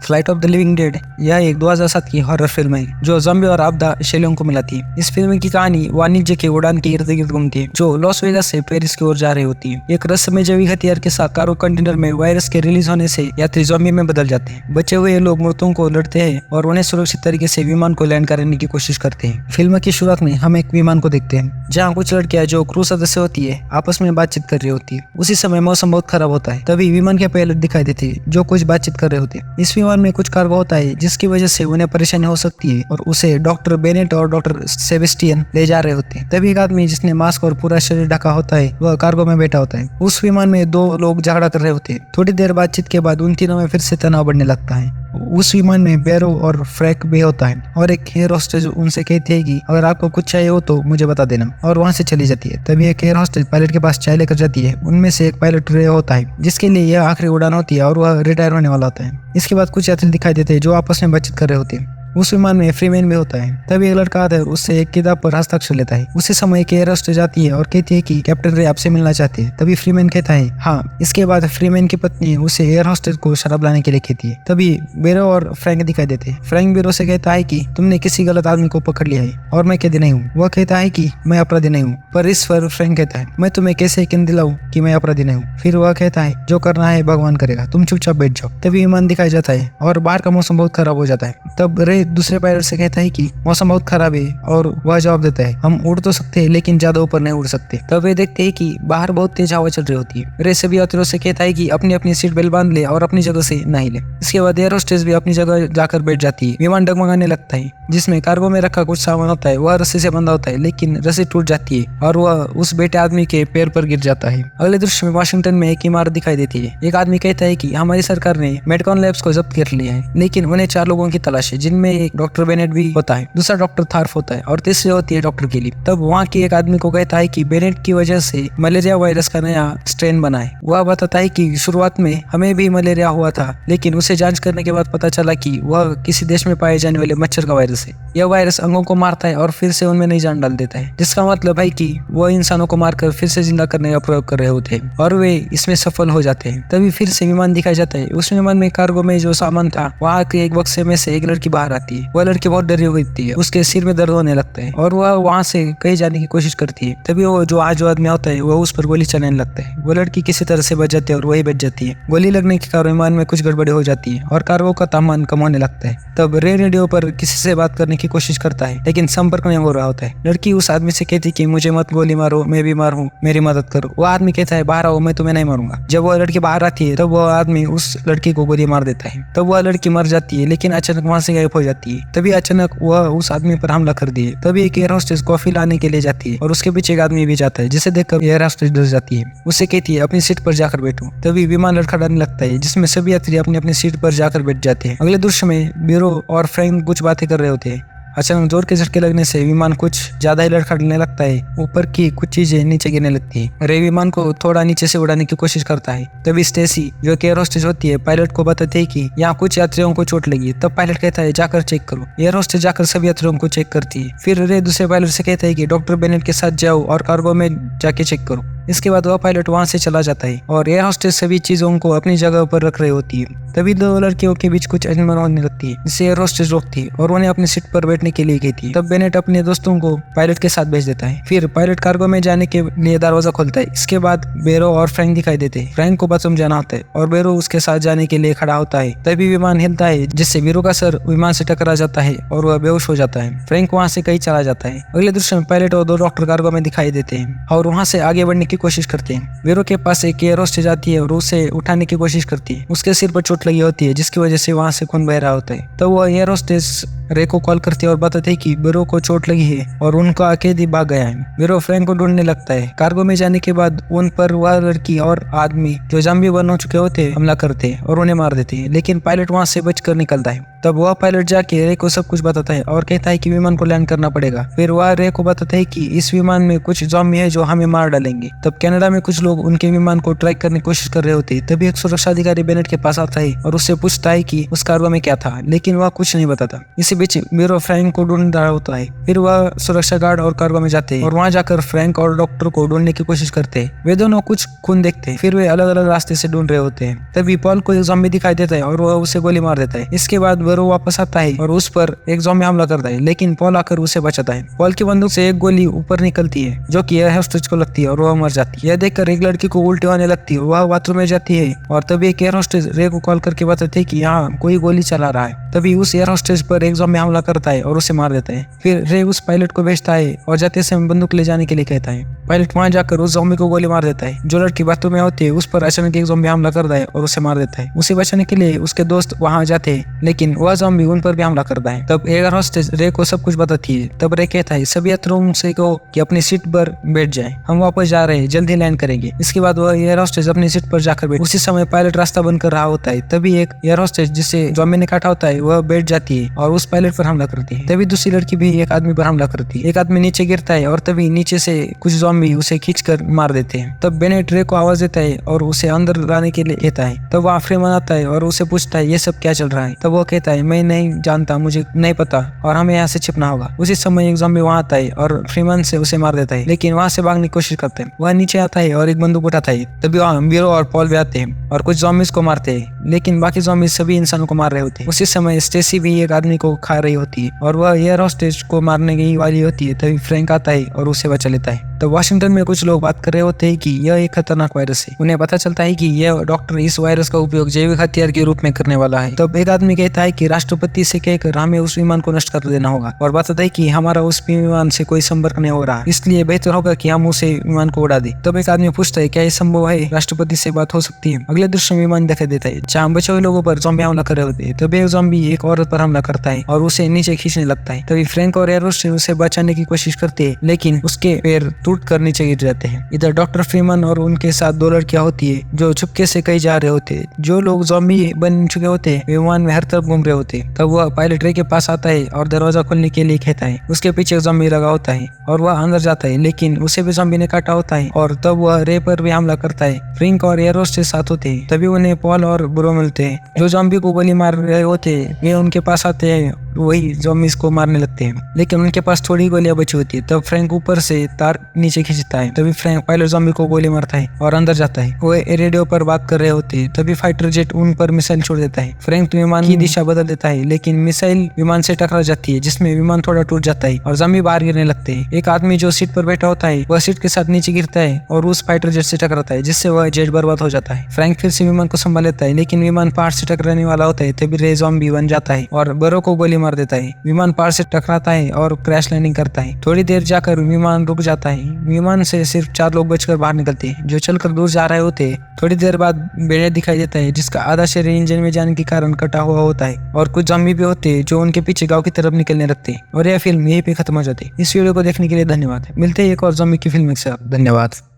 Flight of the living dead यह एक 2007 की हॉरर फिल्म है जो ज़ॉम्बी और आपदा शैलियों को मिलाती है। इस फिल्म की कहानी वाणिज्य के उड़ान के इर्द गिर्द घूमती है जो लॉस वेगास से पेरिस की ओर जा रही होती है। एक रहस्यमय जैविक हथियार के साथ कार्गो कंटेनर में वायरस के रिलीज होने से यात्री ज़ॉम्बी में बदल जाते हैं। बचे हुए लोग मृत्युओं को लड़ते हैं और उन्हें सुरक्षित तरीके से विमान को लैंड करने की कोशिश करते हैं। फिल्म की शुरुआत में हम एक विमान को देखते हैं जहाँ कुछ लड़कियां जो क्रू सदस्य होती है आपस में बातचीत कर रही होती है। उसी समय मौसम बहुत खराब होता है, तभी विमान के पायलट दिखाई देते हैं जो कुछ बातचीत कर रहे होते हैं। इस विमान में कुछ कार्गो होता है जिसकी वजह से उन्हें परेशानी हो सकती है और उसे डॉक्टर बेनेट और डॉक्टर सेबेस्टियन ले जा रहे होते हैं। तभी एक आदमी जिसने मास्क और पूरा शरीर ढका होता है वह कार्गो में बैठा होता है। उस विमान में दो लोग झगड़ा कर रहे होते हैं। थोड़ी देर बातचीत के बाद उन तीनों में फिर से तनाव बढ़ने लगता है। उस विमान में बेरो और फ्रैंक भी होता है और एक एयर होस्टेज उनसे कहती है कि अगर आपको कुछ चाहिए हो तो मुझे बता देना, और वहां से चली जाती है। तभी एक एयर होस्टेज पायलट के पास चाय लेकर जाती है। उनमें से एक पायलट रे होता है जिसके लिए यह आखिरी उड़ान होती है और वह रिटायर होने वाला होता है। इसके बाद कुछ यात्री दिखाई देते हैं जो आपस में बातचीत कर रहे होते हैं। उस विमान में फ्रीमैन भी होता है। तभी एक लड़का आता है और उससे एक किताब पर हस्ताक्षर लेता है। उसी समय एक एयर होस्टेज आती है और कहती है कि कैप्टन रे आपसे मिलना चाहते हैं। तभी फ्रीमैन कहता है हाँ। इसके बाद फ्रीमैन की पत्नी उसे एयर होस्टेज को शराब लाने के लिए कहती है। तभी बेरो और फ्रैंक दिखाई देते हैं। फ्रैंक बेरो से कहता है कि तुमने किसी गलत आदमी को पकड़ लिया है और मैं कैदी नहीं हूँ। वह कहता है कि मैं अपराधी नहीं हूँ, पर इस पर फ्रैंक कहता है मैं तुम्हें कैसे यकीन दिलाऊं कि मैं अपराधी नहीं हूँ। फिर वह कहता है जो करना है भगवान करेगा, तुम चुपचाप बैठ जाओ। तभी विमान दिखाई जाता है और बाहर का मौसम बहुत खराब हो जाता है। तब रे दूसरे पायलट से कहता है कि मौसम बहुत खराब है और वह जवाब देता है हम उड़ तो सकते हैं लेकिन ज्यादा ऊपर नहीं उड़ सकते। तब वे देखते हैं कि बाहर बहुत तेज हवा चल रही होती है। रे सभी यात्रियों से कहता है कि अपनी अपनी सीट बेल्ट बांध ले और अपनी जगह से ना हिले। इसके बाद एयर होस्टेस भी अपनी जगह जाकर बैठ जाती है। विमान डगमगाने लगता है जिसमें कार्गो में रखा कुछ सामान होता है वह रस्सी से बंधा होता है, लेकिन रस्सी टूट जाती है और वह उस बेटे आदमी के पैर पर गिर जाता है। अगले दृश्य में वाशिंगटन में एक इमारत दिखाई देती है। एक आदमी कहता है कि हमारी सरकार ने मेडकॉन लैब्स को जब्त कर लिया है, लेकिन उन्हें 4 लोगों की तलाश है जिनमें एक डॉक्टर बेनेट भी होता है, दूसरा डॉक्टर थार्फ होता है और तीसरी होती है डॉक्टर केली। तब वहाँ के एक आदमी को कहता है कि बेनेट की वजह से मलेरिया वायरस का नया स्ट्रेन बना है। वह बताता है कि शुरुआत में हमें भी मलेरिया हुआ था, लेकिन उसे जांच करने के बाद पता चला कि वह किसी देश में पाए जाने वाले मच्छर का वायरस है। यह वायरस अंगों को मारता है और फिर से उनमें नई जान डाल देता है, जिसका मतलब है कि वह इंसानों को मारकर फिर से जिंदा करने का प्रयोग कर रहे होते हैं और वे इसमें सफल हो जाते हैं। तभी फिर से विमान दिखाया जाता है। उस विमान में कार्गो में जो सामान था वहाँ के एक बक्से में से एक लड़की बाहर आती है। वह लड़की बहुत डरी हुई थी, उसके सिर में दर्द होने लगता है और वह वहाँ से कहीं जाने की कोशिश करती है। तभी वो जो आदमी होता है वह उस पर गोली चलाने लगता है। वो लड़की किसी तरह से बच जाती है और वही बच जाती है। गोली लगने के कारण विमान में कुछ गड़बड़ी हो जाती है और कार्गो का तापमान कम होने लगता है। तब रे रेडियो पर किसी से बात करने की कोशिश करता है लेकिन संपर्क नहीं हो रहा होता है। लड़की उस आदमी से कहती कि मुझे मत गोली मारो, मैं बीमार हूँ, मेरी मदद करो। वो आदमी कहता है बाहर आओ, मैं तुम्हें नहीं मारूंगा। जब वह लड़की बाहर आती है तब वह आदमी उस लड़की को गोली मार देता है। तब वह लड़की मर जाती है लेकिन अचानक वहां से गायब हो जाती है। तभी अचानक वह उस आदमी पर हमला कर दिए। तभी एक एयर होस्टेस कॉफी लाने के लिए जाती है और उसके पीछे एक आदमी भी जाता है जिसे देखकर एयर होस्टेस डर जाती है। उसे कहती है अपनी सीट पर जाकर बैठो। तभी विमान लड़खड़ाने लगता है जिसमें सभी यात्री अपनी अपनी सीट पर जाकर बैठ जाते हैं। अगले दृश्य में बेरो और फ्रैंक कुछ बातें कर रहे होते हैं। अचानक जोर के झटके लगने से विमान कुछ ज्यादा ही लड़खड़ाने लगता है। ऊपर की कुछ चीजें नीचे गिरने लगती है। रे विमान को थोड़ा नीचे से उड़ाने की कोशिश करता है। तभी स्टेसी जो एयर होस्टेस होती है पायलट को बताती है कि यहाँ कुछ यात्रियों को चोट लगी। तब पायलट कहता है जाकर चेक करो। एयर होस्टेस जाकर सभी यात्रियों को चेक करती है। फिर रे दूसरे पायलट से कहता है कि डॉक्टर बेनेट के साथ जाओ और कार्गो में जाके चेक करो। इसके बाद वह पायलट वहां से चला जाता है और एयर होस्टेस सभी चीजों को अपनी जगह पर रख रही होती है। तभी 2 लड़कियों के बीच कुछ अनबन होने लगती है जिसे एयर होस्टेस रोकती है और उन्हें अपनी सीट पर बैठने के लिए कहती है। तब बेनेट अपने दोस्तों को पायलट के साथ भेज देता है। फिर पायलट कार्गो में जाने के लिए दरवाजा खोलता है। इसके बाद बेरो और फ्रैंक दिखाई देते हैं। फ्रैंक को बाथरूम जाना होता है और बेरो उसके साथ जाने के लिए खड़ा होता है। तभी विमान हिलता है जिससे बेरो का सर विमान से टकरा जाता है और वह बेहोश हो जाता है। फ्रैंक वहां से कहीं चला जाता है। अगले दृश्य में पायलट और 2 डॉक्टर कार्गो में दिखाई देते हैं और वहां से आगे बढ़ने की कोशिश करते हैं। बेरो के पास एक एयर होस्टेस आती है और उसे उठाने की कोशिश करती है। उसके सिर पर चोट लगी होती है जिसकी वजह से वहां से खून बह रहा होता है। तो वह एयर होस्टेस रे को कॉल करती है और बताते है कि बेरो को चोट लगी है और उनका कैदी भाग गया है। बेरो फ्रैंक को ढूंढने लगता है। कार्गो में जाने के बाद उन पर वह लड़की और आदमी जो ज़ॉम्बी बन हो चुके होते हमला करते हैं और उन्हें मार देते हैं, लेकिन पायलट वहां से बचकर निकलता है। तब वह पायलट जाके रे को सब कुछ बताता है और कहता है कि विमान को लैंड करना पड़ेगा। फिर वह रे को बताता है कि इस विमान में कुछ ज़ॉम्बी है जो हमें मार डालेंगे। तब कनाडा में कुछ लोग उनके विमान को ट्रैक करने की कोशिश कर रहे होते हैं। तभी एक सुरक्षा अधिकारी बेनेट के पास आता है और उससे पूछता है कि उस कार्गो में क्या था, लेकिन वह कुछ नहीं बताता। इसी बीच ब्यूरो फ्रैंक को ढूंढ रहा होता है। फिर वह सुरक्षा गार्ड और कार्गो में जाते हैं और वहाँ जाकर फ्रैंक और डॉक्टर को ढूंढने की कोशिश करते हैं। वे दोनों कुछ खून देखते हैं, फिर वे अलग अलग रास्ते से ढूंढ रहे होते हैं। तभी पॉल को एक ज़ॉम्बी दिखाई देता है और वह उसे गोली मार देता है। इसके बाद बरो वापस आता है और उस पर एक ज़ॉम्बी हमला करता है, लेकिन पॉल आकर उसे बचाता है। पॉल की बंदूक से एक गोली ऊपर निकलती है जो कि एयर होस्टेज को लगती है और वह मर जाती है। यह देखकर एक लड़की को उल्टी आने लगती है, वह बाथरूम में जाती है और तभी एक एयर होस्टेज रे को कॉल करके बताते है कि यहाँ कोई गोली चला रहा है। तभी उस एयर होस्टेज पर एक ज़ॉम्बी हमला करता है और उसे मार देता है। फिर रे उस पायलट को भेजता है और जाते समय बंदूक ले जाने के लिए कहता है। पायलट वहां जाकर उस ज़ॉम्बी को गोली मार देता है। जो लड़की बाथरूम में होती है उस पर अचानक एक ज़ॉम्बी हमला करता है और उसे मार देता है। उसे बचाने के लिए उसके दोस्त वहां जाते हैं, लेकिन वह ज़ॉम्बी उन पर भी हमला करता है। तब एयर होस्टेज रे को सब कुछ बताती है। तब रे कहता है सभी यात्रियों से कहो कि अपनी सीट पर बैठ जाए, हम वापस जा रहे हैं, जल्दी लैंड करेंगे। इसके बाद वह एयर होस्टेज अपनी सीट पर जाकर बैठ। उसी समय पायलट रास्ता बंद कर रहा होता है। तभी एक एयर होस्टेज जिसे ज़ॉम्बी ने काटा होता है वह बैठ जाती है और उस पायलट पर हमला करती है। तभी दूसरी लड़की भी एक आदमी पर हमला करती है। एक आदमी नीचे गिरता है और तभी नीचे से कुछ ज़ॉम्बी उसे खींचकर मार देते हैं। तब बेनेट रे को आवाज देता है और उसे अंदर लाने के लिए कहता है। तब वहाँ फ्रीमैन आता है और उसे पूछता है ये सब क्या चल रहा है। तब वो कहता है मैं नहीं जानता, मुझे नहीं पता और हमें यहाँ से छिपना होगा। उसी समय एक ज़ॉम्बी वहाँ आता है और फ्रीमैन से उसे मार देता है, लेकिन वहाँ से भागने की कोशिश करते हैं। वह नीचे आता है और एक बंदूक उठाता है। तभी वहाँ ब्यूरो और पॉल भी आते हैं और कुछ ज़ॉम्बीज को मारते हैं, लेकिन बाकी ज़ॉम्बीज सभी इंसानों को मार रहे होते हैं। उसी समय स्टेसी भी एक आदमी को खा रही होती है और वह एयर होस्टेज को मारने की वाली होती है। तभी फ्रैंक आता है और उसे बचा लेता है। तो वाशिंगटन में कुछ लोग बात कर रहे होते हैं कि यह एक खतरनाक वायरस है। उन्हें पता चलता है कि यह डॉक्टर इस वायरस का उपयोग जैविक हथियार के रूप में करने वाला है। तब एक आदमी कहता है कि राष्ट्रपति से कहकर हमें उस विमान को नष्ट कर देना होगा और बताता है कि हमारा उस विमान से कोई संपर्क नहीं हो रहा, इसलिए बेहतर होगा कि हम उसे विमान को उड़ा दें। तब एक आदमी पूछता है क्या यह संभव है, राष्ट्रपति से बात हो सकती है। अगले दृश्य में विमान दिखाई देता है जहाँ बचे हुए लोगों पर ज़ॉम्बी हमला कर रहे होते हैं। तभी एक ज़ॉम्बी एक औरत पर हमला करता है और उसे नीचे खींचने लगता है। तभी फ्रैंक और एयर होस्टेज उसे बचाने की कोशिश करते हैं, लेकिन उसके पैर टूट कर नीचे गिर जाते हैं। इधर डॉक्टर फ्रीमैन और उनके साथ दो लड़कियां होती है जो चुपके से कहीं जा रहे होते हैं। जो लोग ज़ॉम्बी बन चुके होते हैं विमान में हर तरफ घूम रहे होते हैं। तब वह पायलट रे के पास आता है और दरवाजा खोलने के लिए कहता है। उसके पीछे एक ज़ॉम्बी लगा होता है और वह अंदर जाता है, लेकिन उसे भी ज़ॉम्बी ने काटा होता है और तब वह रे पर भी हमला करता है। फ्रैंक और एयर होस्टेज साथ होते हैं। तभी उन्हें पॉल और ब्रो मिलते हैं जो ज़ॉम्बी को गोली मार रहे होते हैं। वे उनके पास आते हैं, वही ज़ॉम्बीज़ को मारने लगते हैं, लेकिन उनके पास थोड़ी गोलियां बची होती है। तब फ्रैंक ऊपर से तार नीचे खींचता है। तभी फ्रैंक पायलट ज़ॉम्बी को गोली मारता है और अंदर जाता है। वो रेडियो पर बात कर रहे होते हैं। तभी फाइटर जेट उन पर मिसाइल छोड़ देता है। फ्रैंक विमान की दिशा बदल देता है, लेकिन मिसाइल विमान से टकरा जाती है, जिसमें विमान थोड़ा टूट जाता है और ज़ॉम्बी बाहर गिरने लगते हैं। एक आदमी जो सीट पर बैठा होता है वह सीट के साथ नीचे गिरता है और उस फाइटर जेट से टकराता है, जिससे वह जेट बर्बाद हो जाता है। फ्रैंक फिर से विमान को संभाल लेता है, लेकिन विमान पहाड़ से टकराने वाला होता है। तभी रे ज़ॉम्बी बन जाता है और बरो को गोली मार देता है। विमान पहाड़ से टकराता है और क्रैश लैंडिंग करता है। थोड़ी देर जाकर विमान रुक जाता है। विमान से सिर्फ 4 लोग बचकर बाहर निकलते हैं जो चलकर दूर जा रहे होते हैं। थोड़ी देर बाद बेड़े दिखाई देता है जिसका आधा शरीर इंजन में जाने के कारण कटा हुआ होता है और कुछ ज़ॉम्बी भी होते हैं जो उनके पीछे गांव की तरफ निकलने लगते हैं। और यह फिल्म यहीं पे खत्म हो जाती है। इस वीडियो को देखने के लिए धन्यवाद। मिलते हैं एक और ज़ॉम्बी की फिल्म के साथ। धन्यवाद।